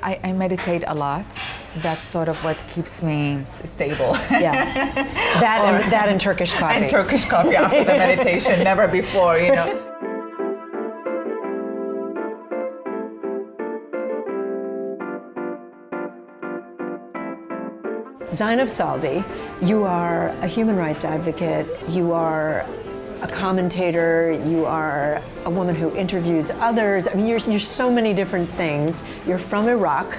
I meditate a lot. That's sort of what keeps me stable. Yeah, that and Turkish coffee. And Turkish coffee after the meditation, never before, you know. Zainab Salbi, you are a human rights advocate, you are a commentator, you are a woman who interviews others. I mean, you're so many different things. You're from Iraq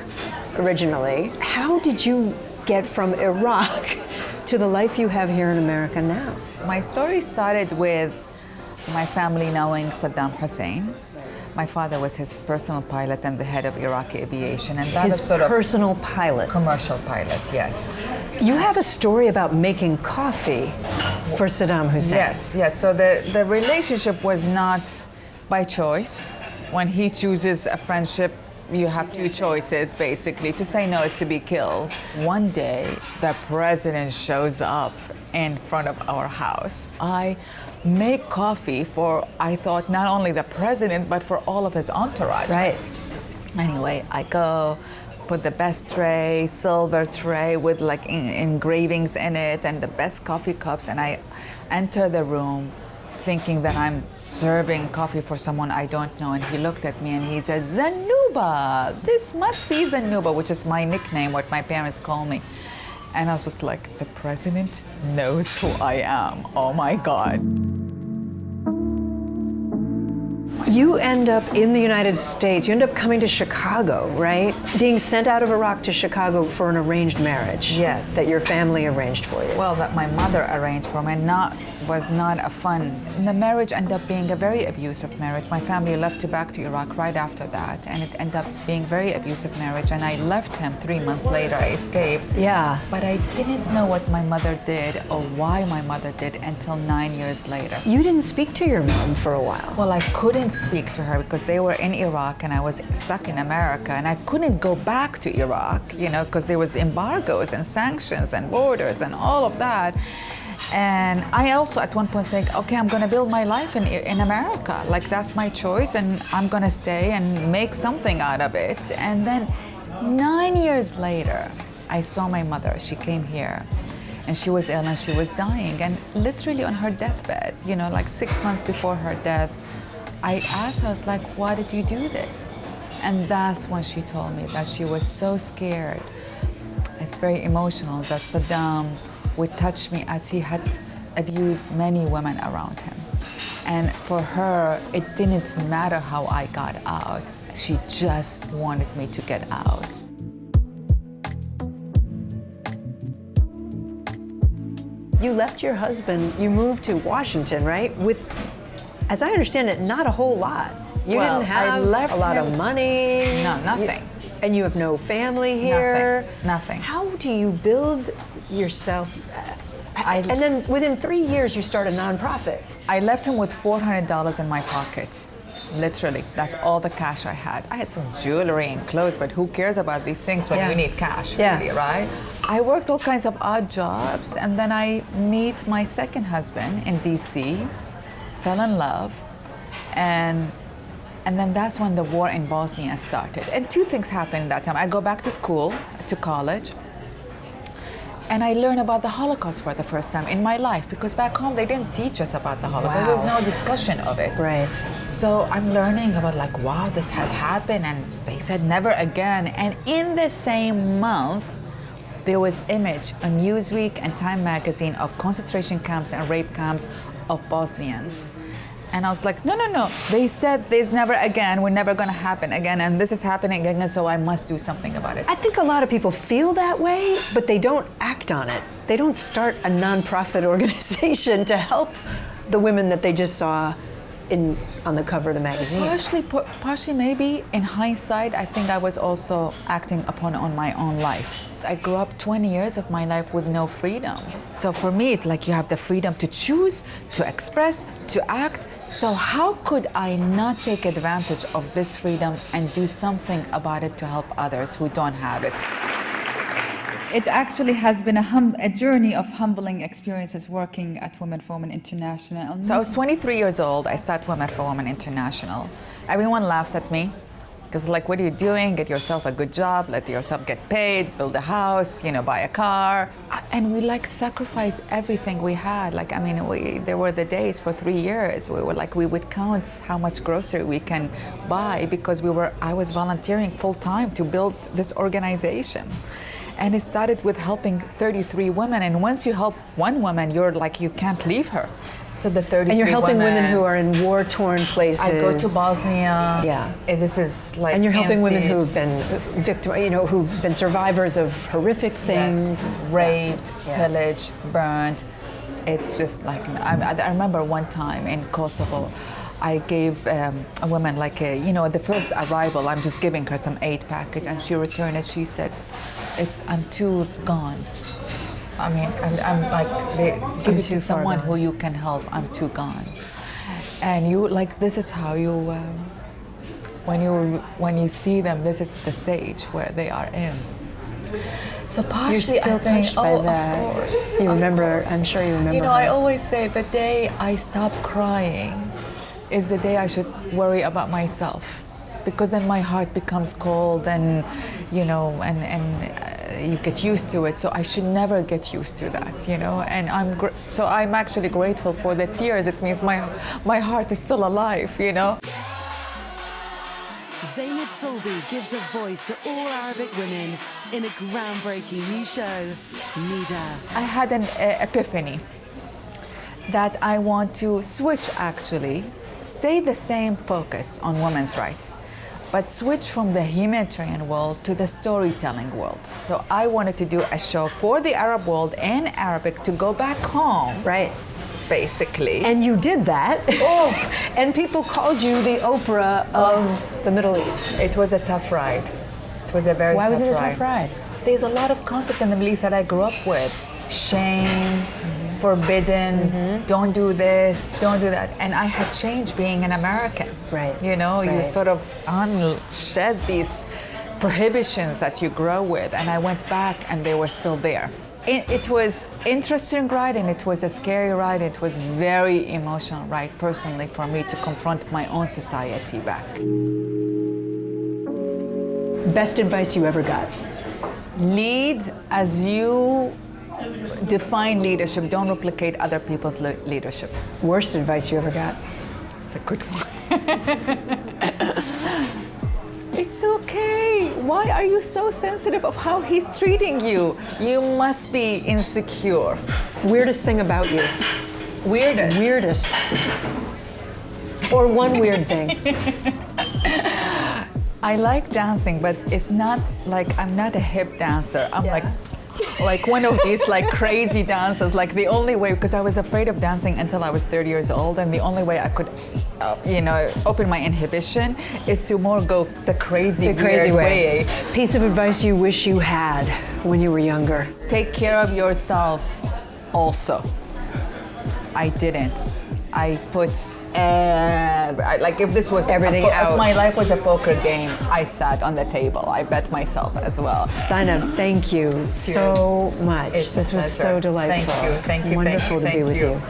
originally. How did you get from Iraq to the life you have here in America now? My story started with my family knowing Saddam Hussein. My father was his personal pilot and the head of Iraqi aviation, and that His was sort of personal pilot. commercial pilot. Yes. You have a story about making coffee for Saddam Hussein. Yes. So the relationship was not by choice. When he chooses a friendship, you have two choices, basically. To say no is to be killed. One day, the president shows up in front of our house. I make coffee for, I thought, not only the president, but for all of his entourage. Right. Anyway, I go, put the best tray, silver tray with like engravings in it and the best coffee cups, and I enter the room thinking that I'm serving coffee for someone I don't know, and he looked at me and he said, "Zanuba, this must be Zanuba," which is my nickname, what my parents call me. And I was just like, the president knows who I am. Oh my God. You end up in the United States. You end up coming to Chicago, right? Being sent out of Iraq to Chicago for an arranged marriage. Yes. That your family arranged for you. Well, that my mother arranged for me, was not a fun. The marriage ended up being a very abusive marriage. My family left back to Iraq right after that, and it ended up being very abusive marriage. And I left him 3 months later. I escaped. Yeah. But I didn't know what my mother did or why my mother did until 9 years later. You didn't speak to your mom for a while. Well, I couldn't speak to her because they were in Iraq and I was stuck in America, and I couldn't go back to Iraq, you know, because there was embargoes and sanctions and borders and all of that. And I also at one point said, okay, I'm gonna build my life in America. Like, that's my choice, and I'm gonna stay and make something out of it. And then 9 years later, I saw my mother. She came here and she was ill and she was dying, and literally on her deathbed, you know, like 6 months before her death, I asked her, I was like, why did you do this? And that's when she told me that she was so scared. It's very emotional that Saddam would touch me as he had abused many women around him. And for her, it didn't matter how I got out. She just wanted me to get out. You left your husband, you moved to Washington, right? With, as I understand it, not a whole lot. You Well, didn't have I left a lot of him- money. No, nothing. And you have no family here. Nothing. How do you build yourself? And then within 3 years, you start a nonprofit. I left him with $400 in my pocket. Literally, that's all the cash I had. I had some jewelry and clothes, but who cares about these things when you need cash, really, right? I worked all kinds of odd jobs, and then I meet my second husband in DC, fell in love, and then that's when the war in Bosnia started. And two things happened that time. I go back to school, to college, and I learn about the Holocaust for the first time in my life, because back home they didn't teach us about the Holocaust. Wow. There was no discussion of it. Right. So I'm learning about like, wow, this has happened, and they said never again. And in the same month, there was image on Newsweek and Time magazine of concentration camps and rape camps of Bosnians. And I was like, no. They said there's never again, we're never gonna happen again, and this is happening again, so I must do something about it. I think a lot of people feel that way, but they don't act on it. They don't start a nonprofit organization to help the women that they just saw on the cover of the magazine. Partially maybe, in hindsight, I think I was also acting upon on my own life. I grew up 20 years of my life with no freedom. So for me, it's like you have the freedom to choose, to express, to act. So how could I not take advantage of this freedom and do something about it to help others who don't have it? It actually has been a journey of humbling experiences working at Women for Women International. So I was 23 years old. I started Women for Women International. Everyone laughs at me Because like, what are you doing? Get yourself a good job, let yourself get paid, build a house, buy a car. And we like sacrificed everything we had. Like, I mean, there were the days for 3 years, we would count how much grocery we can buy because I was volunteering full time to build this organization. And it started with helping 33 women. And once you help one woman, you're like, you can't leave her. So the 33 And you're helping women who are in war-torn places. I go to Bosnia. Yeah. And this is like. And you're helping women siege. who've been who've been survivors of horrific things. Yes. Raped, pillaged, burned. It's just like, I remember one time in Kosovo, I gave a woman like the first arrival, I'm just giving her some aid package, and she returned it. She said, I'm too gone. I mean, I'm like, give it to someone who you can help. I'm too gone. And this is how you, when you see them, this is the stage where they are in. So partially, You're still touched by that. Of course. You remember, I'm sure you remember. I always say the day I stop crying is the day I should worry about myself, because then my heart becomes cold and you get used to it. So I should never get used to that, and I'm actually grateful for the tears. It means my heart is still alive, Zainab Salbi gives a voice to all Arabic women in a groundbreaking new show, nida'a. I had an epiphany that I want to switch, actually, stay the same focus on women's rights, but switch from the humanitarian world to the storytelling world. So I wanted to do a show for the Arab world in Arabic to go back home. Right. Basically. And you did that. Oh. And people called you the Oprah of the Middle East. It was a tough ride. It was a very tough ride. Why was it a tough ride? There's a lot of concept in the Middle East that I grew up with. Shame, forbidden, don't do this, don't do that. And I had changed being an American. Right. You sort of shed these prohibitions that you grow with. And I went back and they were still there. It was interesting ride, and it was a scary ride. It was very emotional ride, personally, for me to confront my own society back. Best advice you ever got? Lead as you define leadership. Don't replicate other people's leadership. Worst advice you ever got? It's a good one. It's okay. Why are you so sensitive of how he's treating you? You must be insecure. Weirdest thing about you? Weirdest? Weirdest. Or one weird thing? I like dancing, but it's not like, I'm not a hip dancer. I'm like one of these like crazy dancers. Like the only way, because I was afraid of dancing until I was 30 years old, and the only way I could open my inhibition is to more go the crazy way. Piece of advice you wish you had when you were younger? Take care of yourself also. I didn't. I put like if this was everything out. If my life was a poker game, I sat on the table. I bet myself as well. Zainab, thank you so much. This was so delightful. Thank you. Wonderful to be with you.